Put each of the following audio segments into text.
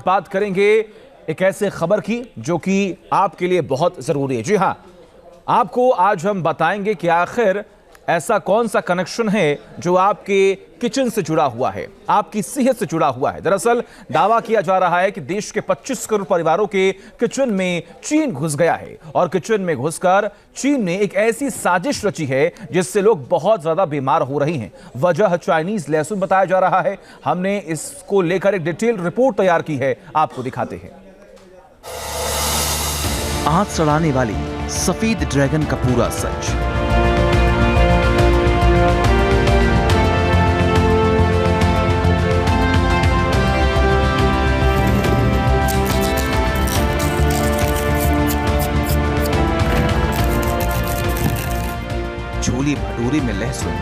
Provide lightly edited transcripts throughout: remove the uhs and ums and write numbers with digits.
बात करेंगे एक ऐसे खबर की जो कि आपके लिए बहुत जरूरी है। जी हां, आपको आज हम बताएंगे कि आखिर ऐसा कौन सा कनेक्शन है जो आपके किचन से जुड़ा हुआ है, आपकी सेहत से जुड़ा हुआ है। दरअसल दावा किया जा रहा है कि देश के 25 करोड़ परिवारों के किचन में चीन घुस गया है और किचन में घुसकर चीन ने एक ऐसी साजिश रची है जिससे लोग बहुत ज्यादा बीमार हो रहे हैं। वजह चाइनीज लहसुन बताया जा रहा है। हमने इसको लेकर एक डिटेल रिपोर्ट तैयार की है, आपको दिखाते हैं। आंख सड़ाने वाली सफेद ड्रैगन का पूरा सच। छोले भटूरे में लहसुन,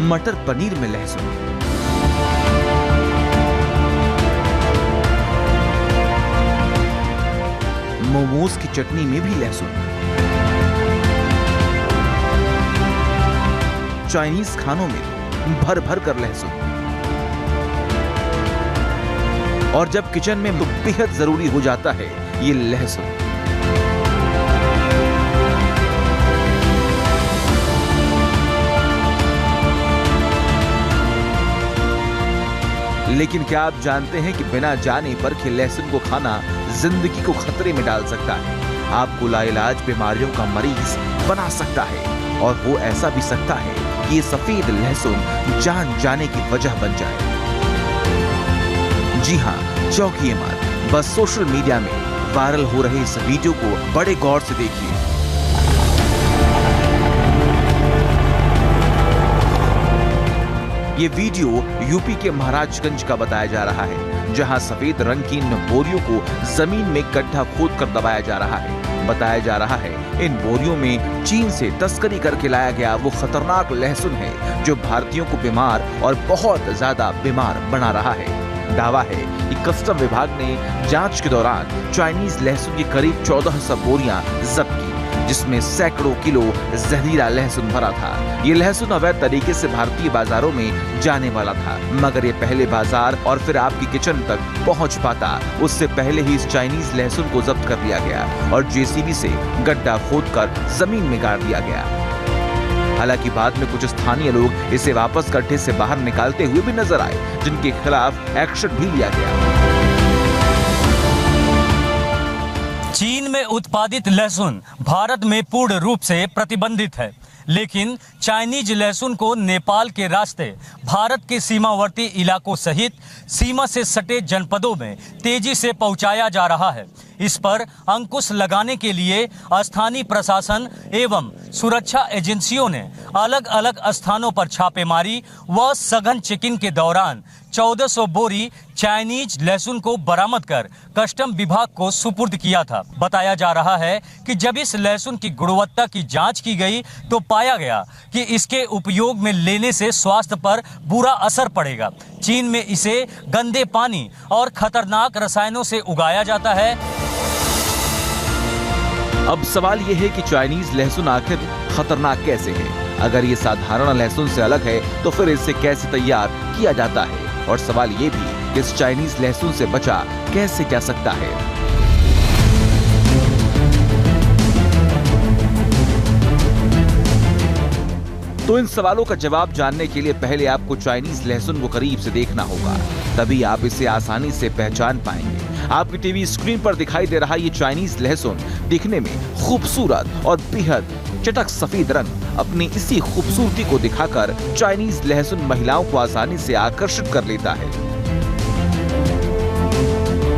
मटर पनीर में लहसुन, मोमोज की चटनी में भी लहसुन, चाइनीज खानों में भर भर कर लहसुन, और जब किचन में तो बेहद जरूरी हो जाता है ये लहसुन। लेकिन क्या आप जानते हैं कि बिना जाने पर कि लहसुन को खाना जिंदगी को खतरे में डाल सकता है, आपको लाइलाज बीमारियों का मरीज बना सकता है और हो ऐसा भी सकता है कि ये सफेद लहसुन जान जाने की वजह बन जाए। जी हां, चौंकिए मत, बस सोशल मीडिया में वायरल हो रहे इस वीडियो को बड़े गौर से देखिए। ये वीडियो यूपी के महाराजगंज का बताया जा रहा है, जहां सफेद रंग की इन बोरियों को जमीन में गड्ढा खोदकर दबाया जा रहा है। बताया जा रहा है इन बोरियों में चीन से तस्करी करके लाया गया वो खतरनाक लहसुन है जो भारतीयों को बीमार और बहुत ज्यादा बीमार बना रहा है। दावा है कि कस्टम विभाग ने जांच के दौरान चाइनीज लहसुन की करीब 1400 बोरियां जब्त की, जिसमें सैकड़ों किलो जहरीला लहसुन भरा था। ये लहसुन अवैध तरीके से भारतीय बाजारों में जाने वाला था, मगर ये पहले बाजार और फिर आपकी किचन तक पहुंच पाता उससे पहले ही इस चाइनीज लहसुन को जब्त कर लिया गया और जेसीबी से गड्ढा खोदकर जमीन में गाड़ दिया गया। हालांकि बाद में कुछ स्थानीय लोग इसे वापस गड्ढे से बाहर निकालते हुए भी नजर आए, जिनके खिलाफ एक्शन भी लिया गया। चीन में उत्पादित लहसुन भारत में पूर्ण रूप से प्रतिबंधित है, लेकिन चाइनीज लहसुन को नेपाल के रास्ते भारत के सीमावर्ती इलाकों सहित सीमा से सटे जनपदों में तेजी से पहुंचाया जा रहा है। इस पर अंकुश लगाने के लिए स्थानीय प्रशासन एवं सुरक्षा एजेंसियों ने अलग अलग स्थानों पर छापेमारी व सघन चेकिंग के दौरान 1400 बोरी चाइनीज लहसुन को बरामद कर कस्टम विभाग को सुपुर्द किया था। बताया जा रहा है कि जब इस लहसुन की गुणवत्ता की जांच की गई तो पाया गया कि इसके उपयोग में लेने से स्वास्थ्य पर बुरा असर पड़ेगा। चीन में इसे गंदे पानी और खतरनाक रसायनों से उगाया जाता है। अब सवाल यह है कि चाइनीज लहसुन आखिर खतरनाक कैसे है? अगर ये साधारण लहसुन से अलग है तो फिर इसे कैसे तैयार किया जाता है? और सवाल ये भी कि इस चाइनीज लहसुन से बचा कैसे जा सकता है? तो इन सवालों का जवाब जानने के लिए पहले आपको चाइनीज लहसुन को करीब से देखना होगा, तभी आप इसे आसानी से पहचान पाएंगे। आपकी टीवी स्क्रीन पर दिखाई दे रहा ये चाइनीज लहसुन दिखने में खूबसूरत और बेहद चटक सफेद रंग अपनी इसी खूबसूरती को दिखाकर चाइनीज लहसुन महिलाओं को आसानी से आकर्षित कर लेता है।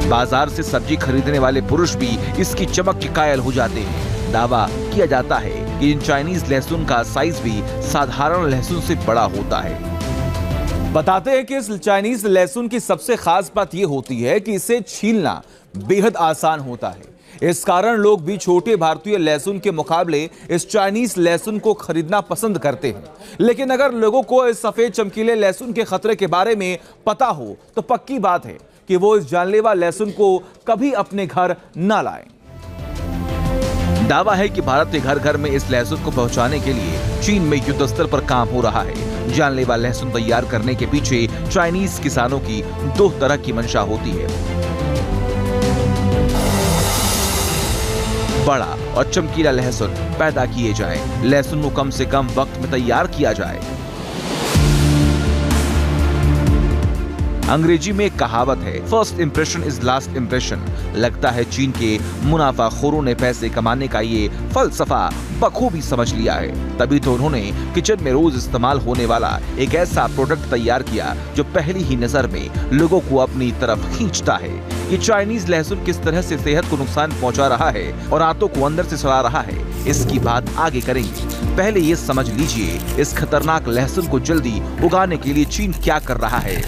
बाजार से सब्जी खरीदने वाले पुरुष भी इसकी चमक के कायल हो जाते हैं। दावा किया जाता है कि इन चाइनीज लहसुन का साइज भी साधारण लहसुन से बड़ा होता है। बताते हैं कि इस चाइनीज लहसुन की सबसे खास बात यह होती है कि इसे छीलना बेहद आसान होता है। इस कारण लोग भी छोटे भारतीय लहसुन के मुकाबले इस चाइनीज लहसुन को खरीदना पसंद करते हैं। लेकिन अगर लोगों को इस सफेद चमकीले लहसुन के खतरे के बारे में पता हो तो पक्की बात है कि वो इस जानलेवा लहसुन को कभी अपने घर न लाएं। दावा है कि भारत के घर घर में इस लहसुन को पहुंचाने के लिए चीन में युद्ध स्तर पर काम हो रहा है। जानलेवा लहसुन तैयार करने के पीछे चाइनीज किसानों की दो तरह की मंशा होती है। बड़ा और चमकीला लहसुन पैदा किए जाए, लहसुन को कम से कम वक्त में तैयार किया जाए। अंग्रेजी में एक कहावत है, first impression is last impression. लगता है चीन के मुनाफाखोरों ने पैसे कमाने का ये फलसफा बखूबी समझ लिया है। तभी तो उन्होंने किचन में रोज इस्तेमाल होने वाला एक ऐसा प्रोडक्ट तैयार किया जो पहली ही नजर में लोगों को अपनी तरफ खींचता है। ये चाइनीज लहसुन किस तरह से सेहत को नुकसान पहुंचा रहा है और आंतों को अंदर से सड़ा रहा है, इसकी बात आगे करेंगे। पहले ये समझ लीजिए इस खतरनाक लहसुन को जल्दी उगाने के लिए चीन क्या कर रहा है।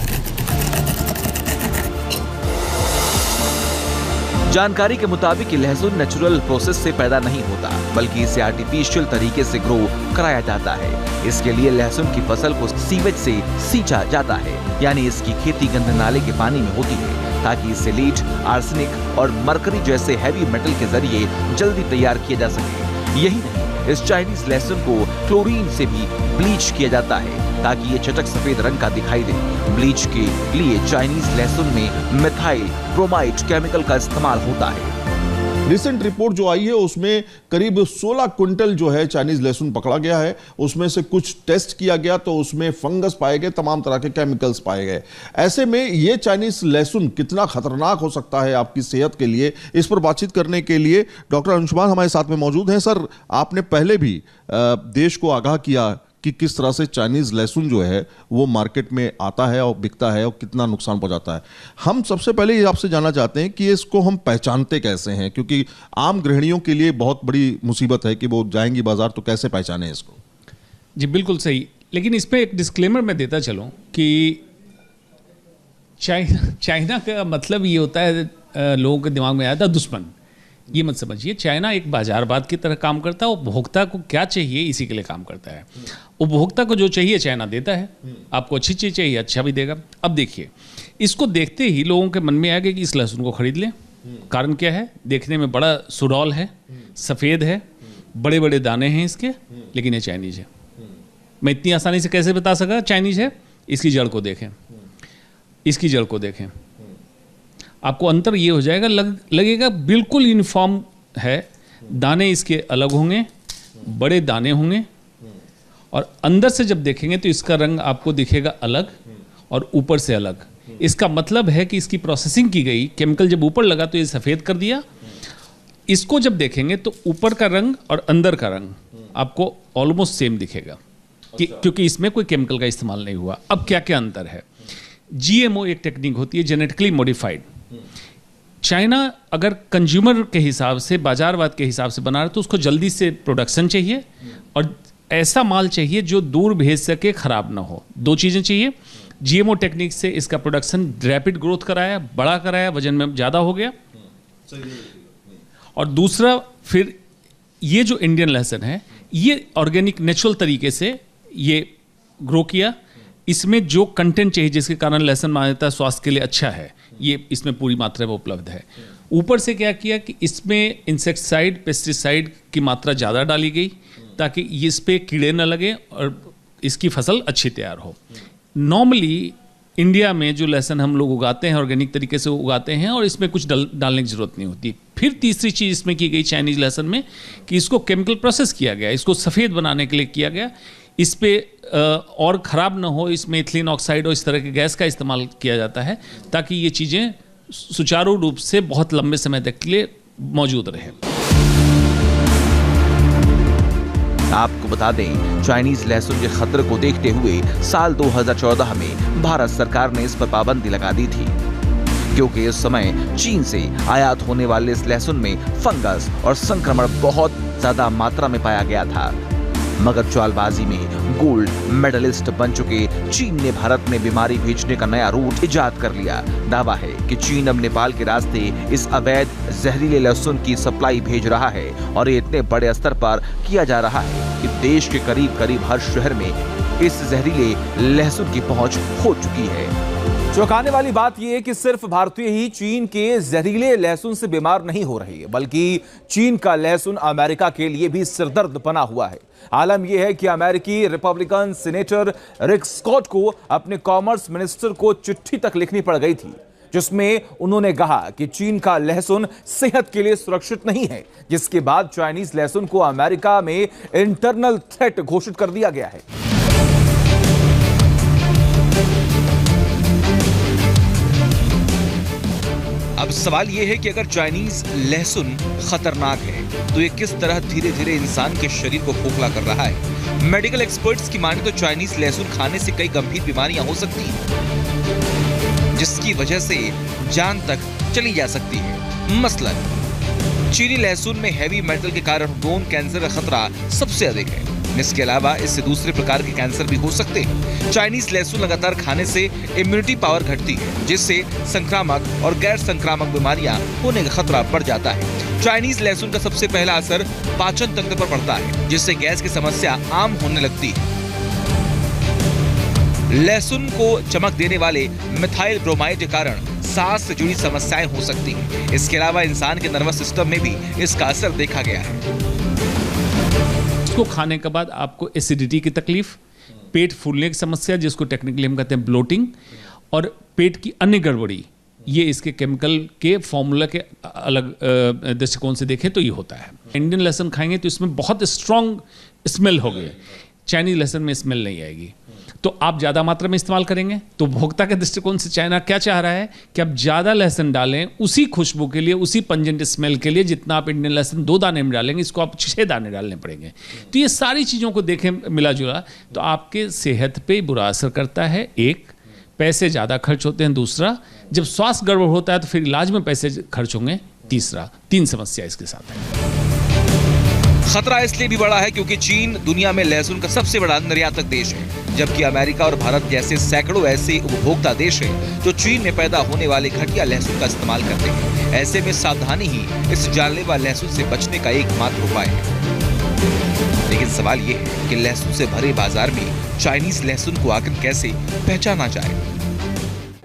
जानकारी के मुताबिक लहसुन नेचुरल प्रोसेस से पैदा नहीं होता, बल्कि इसे आर्टिफिशियल तरीके से ग्रो कराया जाता है। इसके लिए लहसुन की फसल को सीवेज से सींचा जाता है, यानी इसकी खेती गंदे नाले के पानी में होती है, ताकि इसे लीड, आर्सेनिक और मरकरी जैसे हैवी मेटल के जरिए जल्दी तैयार किया जा सके। यही नहीं, इस चाइनीज लहसुन को क्लोरीन से भी ब्लीच किया जाता है ताकि ये चटक सफेद रंग का दिखाई दे। ब्लीच के लिए चाइनीज लहसुन में मिथाइल ब्रोमाइड केमिकल का इस्तेमाल होता है। रिसेंट रिपोर्ट जो आई है उसमें करीब 16 क्विंटल जो है चाइनीज लहसुन पकड़ा गया है। उसमें से कुछ टेस्ट किया गया तो उसमें फंगस पाए गए, तमाम तरह के केमिकल्स पाए गए। ऐसे में ये चाइनीज लहसुन कितना खतरनाक हो सकता है आपकी सेहत के लिए, इस पर बातचीत करने के लिए डॉक्टर अंशुमान हमारे साथ में मौजूद हैं। सर, आपने पहले भी देश को आगाह किया कि किस तरह से चाइनीज लहसुन जो है वो मार्केट में आता है और बिकता है और कितना नुकसान पहुंचाता है। हम सबसे पहले ये आपसे जानना चाहते हैं कि इसको हम पहचानते कैसे हैं, क्योंकि आम गृहिणियों के लिए बहुत बड़ी मुसीबत है कि वो जाएंगी बाजार तो कैसे पहचाने इसको। जी बिल्कुल सही, लेकिन इस पर एक डिस्क्लेमर मैं देता चलूं कि चाइना का मतलब ये होता है, लोगों के दिमाग में आया था दुश्मन। ये मत समझिए, चाइना एक बाजारवाद की तरह काम करता है। उपभोक्ता को क्या चाहिए इसी के लिए काम करता है। उपभोक्ता को जो चाहिए चाइना देता है। आपको अच्छी चीज़ चाहिए, अच्छा भी देगा। अब देखिए, इसको देखते ही लोगों के मन में आएगा कि इस लहसुन को खरीद लें। कारण क्या है? देखने में बड़ा सुडौल है, सफ़ेद है, बड़े बड़े दाने हैं इसके, लेकिन ये चाइनीज है। मैं इतनी आसानी से कैसे बता सका चाइनीज है? इसकी जड़ को देखें, इसकी जड़ को देखें, आपको अंतर ये हो जाएगा, लगेगा बिल्कुल यूनिफॉर्म है। दाने इसके अलग होंगे, बड़े दाने होंगे, और अंदर से जब देखेंगे तो इसका रंग आपको दिखेगा अलग और ऊपर से अलग। इसका मतलब है कि इसकी प्रोसेसिंग की गई, केमिकल जब ऊपर लगा तो ये सफ़ेद कर दिया। इसको जब देखेंगे तो ऊपर का रंग और अंदर का रंग आपको ऑलमोस्ट सेम दिखेगा, क्योंकि इसमें कोई केमिकल का इस्तेमाल नहीं हुआ। अब क्या क्या अंतर है? GMO एक टेक्निक होती है, जेनेटिकली मॉडिफाइड। चाइना अगर कंज्यूमर के हिसाब से, बाजारवाद के हिसाब से बना रहा है तो उसको जल्दी से प्रोडक्शन चाहिए और ऐसा माल चाहिए जो दूर भेज सके, खराब ना हो। दो चीज़ें चाहिए। GMO टेक्निक से इसका प्रोडक्शन रैपिड ग्रोथ कराया, बड़ा कराया, वजन में ज़्यादा हो गया। और दूसरा, फिर ये जो इंडियन लहसुन है ये ऑर्गेनिक नेचुरल तरीके से ये ग्रो किया। इसमें जो कंटेंट चाहिए जिसके कारण लहसुन मान्यता स्वास्थ्य के लिए अच्छा है, ये इसमें पूरी मात्रा में उपलब्ध है। ऊपर से क्या किया कि इसमें इंसेक्टिसाइड, पेस्टिसाइड की मात्रा ज़्यादा डाली गई ताकि इस पे कीड़े न लगे और इसकी फसल अच्छी तैयार हो। नॉर्मली इंडिया में जो लहसुन हम लोग उगाते हैं ऑर्गेनिक तरीके से उगाते हैं और इसमें कुछ डालने की ज़रूरत नहीं होती। फिर तीसरी चीज़ इसमें की गई चाइनीज़ लहसुन में कि इसको केमिकल प्रोसेस किया गया, इसको सफ़ेद बनाने के लिए किया गया। इस पे और ख़राब ना हो, इसमें इथिलीन ऑक्साइड और इस तरह की गैस का इस्तेमाल किया जाता है ताकि ये चीज़ें सुचारू रूप से बहुत लंबे समय तक के लिए मौजूद रहे। आपको बता दें, चाइनीज लहसुन के खतरे को देखते हुए साल 2014 में भारत सरकार ने इस पर पाबंदी लगा दी थी, क्योंकि उस समय चीन से आयात होने वाले इस लहसुन में फंगस और संक्रमण बहुत ज्यादा मात्रा में पाया गया था। मगर चालबाजी में गोल्ड मेडलिस्ट बन चुके चीन ने भारत में बीमारी भेजने का नया रूट इजाद कर लिया। दावा है कि चीन अब नेपाल के रास्ते इस अवैध जहरीले लहसुन की सप्लाई भेज रहा है और ये इतने बड़े स्तर पर किया जा रहा है कि देश के करीब करीब हर शहर में इस जहरीले लहसुन की पहुंच हो चुकी है। चौंकाने वाली बात यह है कि सिर्फ भारतीय ही चीन के जहरीले लहसुन से बीमार नहीं हो रही है, बल्कि चीन का लहसुन अमेरिका के लिए भी सिरदर्द बना हुआ है। आलम यह है कि अमेरिकी रिपब्लिकन सीनेटर रिक स्कॉट को अपने कॉमर्स मिनिस्टर को चिट्ठी तक लिखनी पड़ गई थी, जिसमें उन्होंने कहा कि चीन का लहसुन सेहत के लिए सुरक्षित नहीं है, जिसके बाद चाइनीज लहसुन को अमेरिका में इंटरनल थ्रेट घोषित कर दिया गया है। अब सवाल यह है कि अगर चाइनीज लहसुन खतरनाक है तो ये किस तरह धीरे धीरे इंसान के शरीर को खोखला कर रहा है। मेडिकल एक्सपर्ट्स की माने तो चाइनीज लहसुन खाने से कई गंभीर बीमारियां हो सकती हैं, जिसकी वजह से जान तक चली जा सकती है। मसलन चीनी लहसुन में हैवी मेटल के कारण बोन कैंसर का खतरा सबसे अधिक है। इसके अलावा इससे दूसरे प्रकार के कैंसर भी हो सकते हैं। चाइनीज लहसुन लगातार खाने से इम्यूनिटी पावर घटती है, जिससे संक्रामक और गैर संक्रामक बीमारियां होने का खतरा बढ़ जाता है। चाइनीज लहसुन का सबसे पहला असर पाचन तंत्र पर पड़ता है, जिससे गैस की समस्या आम होने लगती है। लहसुन को चमक देने वाले मिथाइल ब्रोमाइड के कारण सांस से जुड़ी समस्याएं हो सकती हैं। इसके अलावा इंसान के नर्वस सिस्टम में भी इसका असर देखा गया है। इसको खाने के बाद आपको एसिडिटी की तकलीफ, पेट फूलने की समस्या जिसको टेक्निकली हम कहते हैं ब्लोटिंग, और पेट की अन्य गड़बड़ी, ये इसके केमिकल के फॉर्मूला के अलग दृष्टिकोण से देखें तो ये होता है। इंडियन लहसुन खाएंगे तो इसमें बहुत स्ट्रॉन्ग स्मेल होगी, चाइनीज लहसुन में स्मेल नहीं आएगी। तो आप ज़्यादा मात्रा में इस्तेमाल करेंगे तो उपभोक्ता के दृष्टिकोण से चाइना क्या चाह रहा है कि आप ज़्यादा लहसुन डालें उसी खुशबू के लिए, उसी पंजेंट स्मेल के लिए जितना आप इंडियन लहसुन 2 दाने में डालेंगे, इसको आप 6 दाने डालने पड़ेंगे। तो ये सारी चीज़ों को देखें मिला जुला तो आपके सेहत पे बुरा असर करता है। एक, पैसे ज़्यादा खर्च होते हैं। दूसरा, जब स्वास्थ्य गड़बड़ होता है तो फिर इलाज में पैसे खर्च होंगे। तीसरा, 3 समस्या इसके साथ है। खतरा इसलिए भी बड़ा है क्योंकि चीन दुनिया में लहसुन का सबसे बड़ा निर्यातक देश है, जबकि अमेरिका और भारत जैसे सैकड़ों ऐसे उपभोक्ता देश हैं जो चीन में पैदा होने वाले घटिया लहसुन का इस्तेमाल करते हैं। ऐसे में सावधानी ही इस जानलेवा लहसुन से बचने का एकमात्र उपाय है। लेकिन सवाल ये है कि लहसुन से भरे बाजार में चाइनीज लहसुन को आखिर कैसे पहचाना जाए।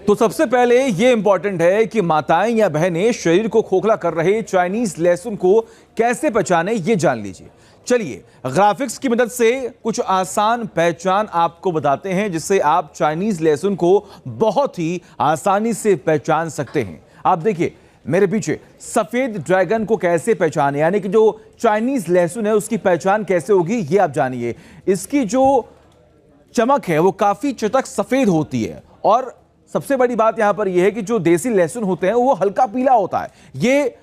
तो सबसे पहले यह इंपॉर्टेंट है कि माताएं या बहनें शरीर को खोखला कर रहे चाइनीज लहसुन को कैसे पहचाने, ये जान लीजिए। चलिए ग्राफिक्स की मदद से कुछ आसान पहचान आपको बताते हैं, जिससे आप चाइनीज लहसुन को बहुत ही आसानी से पहचान सकते हैं। आप देखिए मेरे पीछे सफेद ड्रैगन को कैसे पहचाने, यानी कि जो चाइनीज लहसुन है उसकी पहचान कैसे होगी, ये आप जानिए। इसकी जो चमक है वो काफी चटक सफेद होती है, और सबसे बड़ी बात यहां पर यह है कि जो देसी लहसुन होते हैं वो हल्का पीला होता है। ये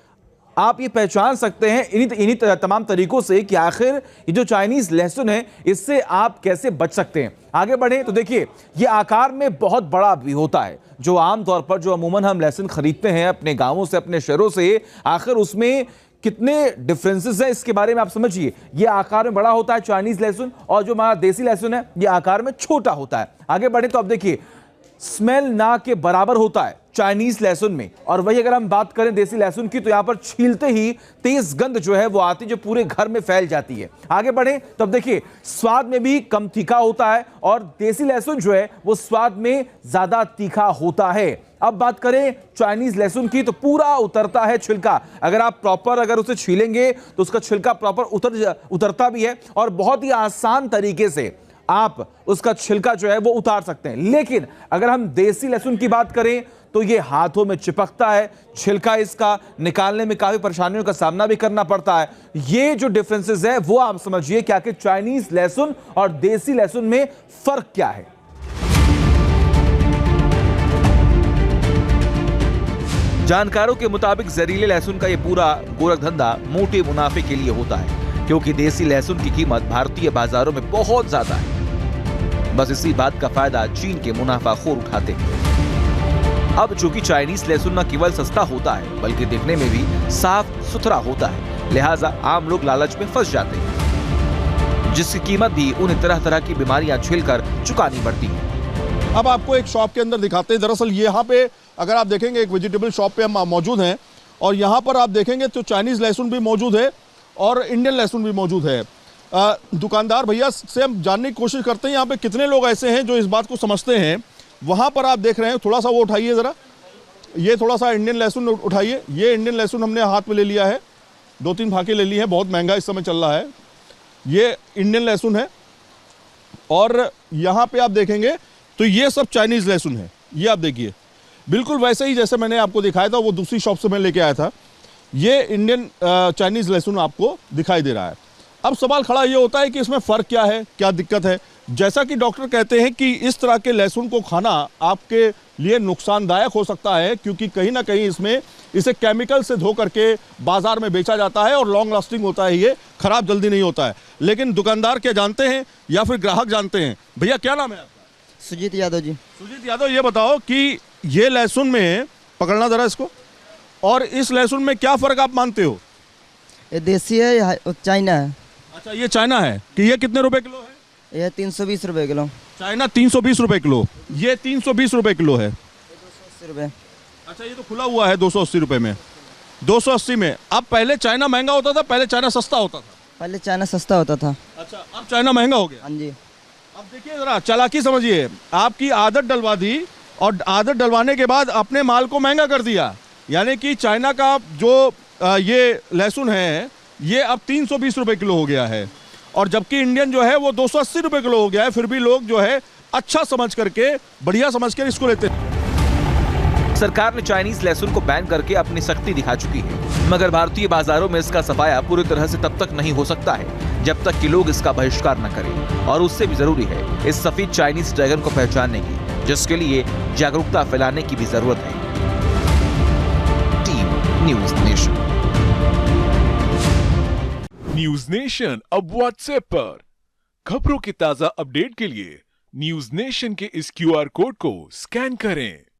आप ये पहचान सकते हैं इन्हीं तमाम तरीकों से कि आखिर ये जो चाइनीज लहसुन है इससे आप कैसे बच सकते हैं। आगे बढ़े तो देखिए ये आकार में बहुत बड़ा भी होता है। जो आमतौर पर जो अमूमन हम लहसुन खरीदते हैं अपने गांवों से, अपने शहरों से, आखिर उसमें कितने डिफरेंसेस हैं इसके बारे में आप समझिए। ये आकार में बड़ा होता है चाइनीज लहसुन, और जो हमारा देसी लहसुन है ये आकार में छोटा होता है। आगे बढ़े तो आप देखिए स्मेल ना के बराबर होता है चाइनीज लहसुन में, और वही अगर हम बात करें देसी लहसुन की तो यहां पर छीलते ही तेज गंध जो है वो आती, जो पूरे घर में फैल जाती है। आगे बढ़े तो अब देखिए स्वाद में भी कम तीखा होता है, और देसी लहसुन जो है वो स्वाद में ज्यादा तीखा होता है। अब बात करें चाइनीज लहसुन की तो पूरा उतरता है छिलका। अगर आप प्रॉपर अगर उसे छीलेंगे तो उसका छिलका प्रॉपर उतरता भी है, और बहुत ही आसान तरीके से आप उसका छिलका जो है वो उतार सकते हैं। लेकिन अगर हम देसी लहसुन की बात करें तो ये हाथों में चिपकता है, छिलका इसका निकालने में काफी परेशानियों का सामना भी करना पड़ता है। ये जो डिफरेंसेस है वो आप समझिए कि आखिर चाइनीज लहसुन और देसी लहसुन में फर्क क्या है। जानकारों के मुताबिक जहरीले लहसुन का ये पूरा गोरखधंधा मोटे मुनाफे के लिए होता है, क्योंकि देसी लहसुन की कीमत भारतीय बाजारों में बहुत ज्यादा है। बस इसी बात का फायदा चीन के मुनाफाखोर उठाते हैं। अब चूंकि चाइनीज लहसुन न केवल सस्ता होता है बल्कि दिखने में भी साफ सुथरा होता है, लिहाजा आम लोग लालच में फंस जाते हैं, जिसकी कीमत भी उन्हें तरह तरह की बीमारियां झेलकर चुकानी पड़ती है। अब आपको एक शॉप के अंदर दिखाते हैं। दरअसल यहाँ पे अगर आप देखेंगे एक वेजिटेबल शॉप पे हम मौजूद हैं, और यहाँ पर आप देखेंगे तो चाइनीज लहसुन भी मौजूद है और इंडियन लहसुन भी मौजूद है। दुकानदार भैया से हम जानने की कोशिश करते हैं यहाँ पे कितने लोग ऐसे हैं जो इस बात को समझते हैं। वहाँ पर आप देख रहे हैं, थोड़ा सा वो उठाइए ज़रा, ये थोड़ा सा इंडियन लहसुन उठाइए। ये इंडियन लहसुन हमने हाथ में ले लिया है, 2-3 फाके ले ली हैं, बहुत महंगा इस समय चल रहा है। ये इंडियन लहसुन है और यहाँ पे आप देखेंगे तो ये सब चाइनीज़ लहसुन है। ये आप देखिए बिल्कुल वैसे ही जैसे मैंने आपको दिखाया था, वो दूसरी शॉप से मैं लेके आया था। ये इंडियन चाइनीज़ लहसुन आपको दिखाई दे रहा है। अब सवाल खड़ा ये होता है कि इसमें फ़र्क क्या है, क्या दिक्कत है। जैसा कि डॉक्टर कहते हैं कि इस तरह के लहसुन को खाना आपके लिए नुकसानदायक हो सकता है, क्योंकि कहीं ना कहीं इसमें इसे केमिकल से धो करके बाजार में बेचा जाता है और लॉन्ग लास्टिंग होता है, ये खराब जल्दी नहीं होता है। लेकिन दुकानदार क्या जानते हैं या फिर ग्राहक जानते हैं? भैया क्या नाम है आपका? सुजीत यादव जी। सुजीत यादव, ये बताओ कि ये लहसुन में, पकड़ना ज़रा इसको, और इस लहसुन में क्या फ़र्क आप मानते हो? ये देसी है या चाइना है? अच्छा, ये चाइना है। कि ये कितने रुपए किलो है? ये 320 रुपये किलो। चाइना 320 रुपए किलो, ये 320 रुपए किलो है। 280 रुपये। अच्छा, ये तो खुला हुआ है 280 रुपए में, 280 में। अब पहले चाइना महंगा होता था, पहले चाइना सस्ता होता था? पहले चाइना सस्ता होता था। अच्छा, अब चाइना महंगा हो गया। हाँ जी। अब देखिए ज़रा चालाकी समझिए, आपकी आदत डलवा दी और आदत डलवाने के बाद अपने माल को महंगा कर दिया। यानी कि चाइना का जो ये लहसुन है ये अब 320 रुपए किलो हो गया है, और जबकि इंडियन जो है वो 280 रुपए किलो हो गया है। फिर भी लोग जो है अच्छा समझ करके, बढ़िया समझ कर इसको लेते हैं। सरकार ने चाइनीज लहसुन को बैन करके अपनी सख्ती दिखा चुकी है, मगर भारतीय बाजारों में इसका सफाया पूरी तरह से तब तक नहीं हो सकता है जब तक कि लोग इसका बहिष्कार न करें। और उससे भी जरूरी है इस सफेद चाइनीज ड्रैगन को पहचानने की, जिसके लिए जागरूकता फैलाने की भी जरूरत है। Team news nation. News nation अब व्हाट्सएप पर। खबरों के ताजा अपडेट के लिए न्यूज नेशन के इस QR कोड को स्कैन करें।